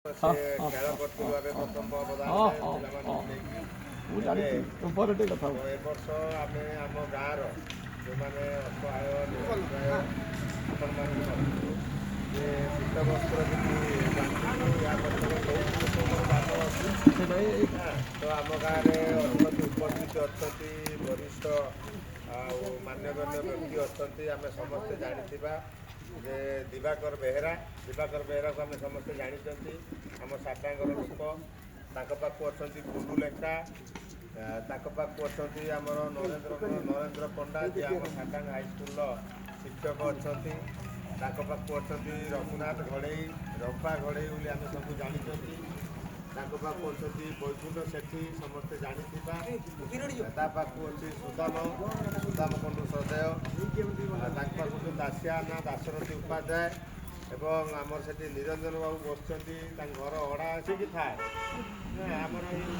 ଖେଳ କରୁଥିଲୁ ଆମେ ପ୍ରଥମ ଅବଦାନ ଏ ବର୍ଷ ଆମେ ଆମ ଗାଁର ଯେଉଁମାନେ ଅସହାୟ ନିରକ୍ଷୟ ଆପଣମାନଙ୍କୁ ଭାବୁଛୁ ଯେ ଶୀତ ବସ୍ତ୍ର ଯଦି ବାଣ୍ଟିଛୁ ୟା ପଛରେ ବହୁତ ଲୋକଙ୍କର ବାଦ ଅଛି ତ ଆମ ଗାଁରେ ଅଛନ୍ତି ଉପସ୍ଥିତ ଅଛନ୍ତି ବରିଷ୍ଠ ଆଉ ମାନ୍ୟଗଣ୍ୟ ବ୍ୟକ୍ତି ଅଛନ୍ତି ଆମେ ସମସ୍ତେ ଜାଣିଥିବା ଯେ ଦିବାକର ବେହେରାକୁ ଆମେ ସମସ୍ତେ ଜାଣିଛନ୍ତି ଆମ ସାକାଙ୍କର ଲୋକ ତାଙ୍କ ପାଖକୁ ଅଛନ୍ତି କୁଣ୍ଡୁ ଲେଖା ତାଙ୍କ ପାଖକୁ ଅଛନ୍ତି ଆମର ନରେନ୍ଦ୍ର ପଣ୍ଡା ଯିଏ ଆମ ସାକାଙ୍ଗ ହାଇସ୍କୁଲର ଶିକ୍ଷକ ଅଛନ୍ତି ତାଙ୍କ ପାଖକୁ ଅଛନ୍ତି ରଘୁନାଥ ଘଡ଼େଇ ରମ୍ପା ଘଡ଼େଇ ବୋଲି ଆମେ ସବୁ ଜାଣିଛନ୍ତି ତାଙ୍କ ପାଖକୁ ଅଛନ୍ତି ବୈକୁଣ୍ଠ ସେଠୀ ସମସ୍ତେ ଜାଣିଥିବା ତା ପାଖକୁ ଅଛି ସୁଦାମ କୁଣ୍ଡୁ ସଦୟ ତାଙ୍କ ପାଖକୁ ଦାସିଆନା ଦାଶରଥୀ ଉପାଧ୍ୟାୟ ଏବଂ ଆମର ସେଠି ନିରଞ୍ଜନ ବାବୁ ବସିଛନ୍ତି ତାଙ୍କ ଘର ଅଡ଼ା ଆସିକି ଥାଏ ଆମର ଏଇ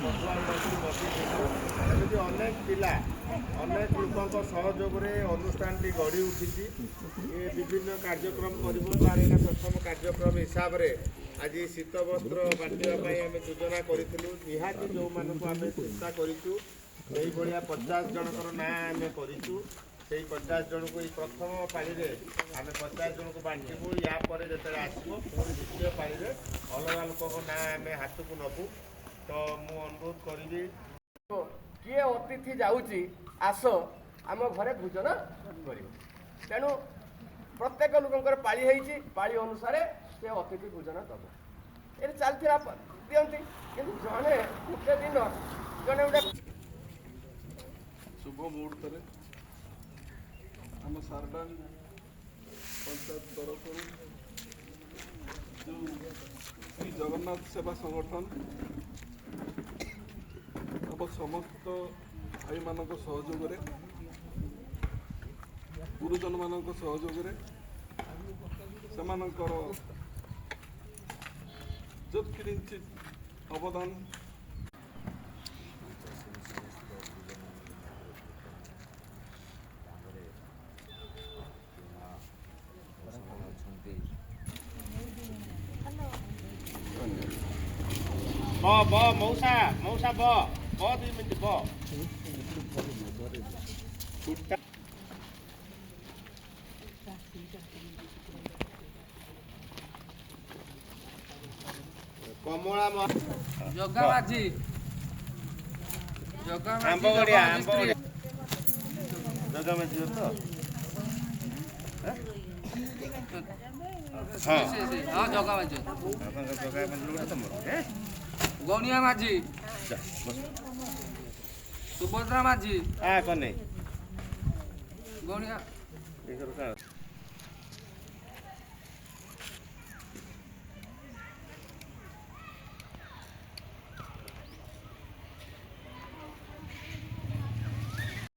ବସିଥିଲୁ ଏମିତି ଅନେକ ପିଲା ଅନେକ ଲୋକଙ୍କ ସହଯୋଗରେ ଅନୁଷ୍ଠାନଟି ଗଢ଼ି ଉଠିଛି ଏ ବିଭିନ୍ନ କାର୍ଯ୍ୟକ୍ରମ କରିବୁ ତାର ଏଇଟା ପ୍ରଥମ କାର୍ଯ୍ୟକ୍ରମ ହିସାବରେ ଆଜି ଶୀତ ବସ୍ତ୍ର ବାଣ୍ଟିବା ପାଇଁ ଆମେ ଯୋଜନା କରିଥିଲୁ ନିହାତି ଯେଉଁମାନଙ୍କୁ ଆମେ ଚିନ୍ତା କରିଛୁ ସେଇଭଳିଆ 50 ଜଣଙ୍କର ନାଁ ଆମେ କରିଛୁ ସେଇ 50 ଜଣଙ୍କୁ ଏଇ ପ୍ରଥମ ପାଳିରେ ଆମେ 50 ଜଣଙ୍କୁ ବାଣ୍ଟିବୁ ୟା ପରେ ଯେତେବେଳେ ଆସିବ ପୁଣି ଦ୍ୱିତୀୟ ପାଳିରେ ଅଲଗା ଲୋକଙ୍କ ନାଁ ଆମେ ହାତକୁ ନେବୁ ତ ମୁଁ ଅନୁରୋଧ କରିବି କିଏ ଅତିଥି ଯାଉଛି ଆସ ଆମ ଘରେ ଭୋଜନ କରିବ ତେଣୁ ପ୍ରତ୍ୟେକ ଲୋକଙ୍କର ପାଳି ହେଇଛି ପାଳି ଅନୁସାରେ ସେ ଅତିଥି ଭୋଜନ ଦେବ ଏଠି ଚାଲିଥିବା ଦିଅନ୍ତି କିନ୍ତୁ ଜଣେ ଗୋଟେ ଦିନ ଜଣେ ଗୋଟେ शुभ मुहूर्त आम सारडांग पंचायत तरफ जो श्री जगन्नाथ सेवा संगठन हम समस्त भाई मान सहयोग गुरुजन मान सहयोग से किंचित अवदान मौसा 2 मिनट कमला जगा माझी गौनिया माझी सुभद्रा माझी कने गौनिया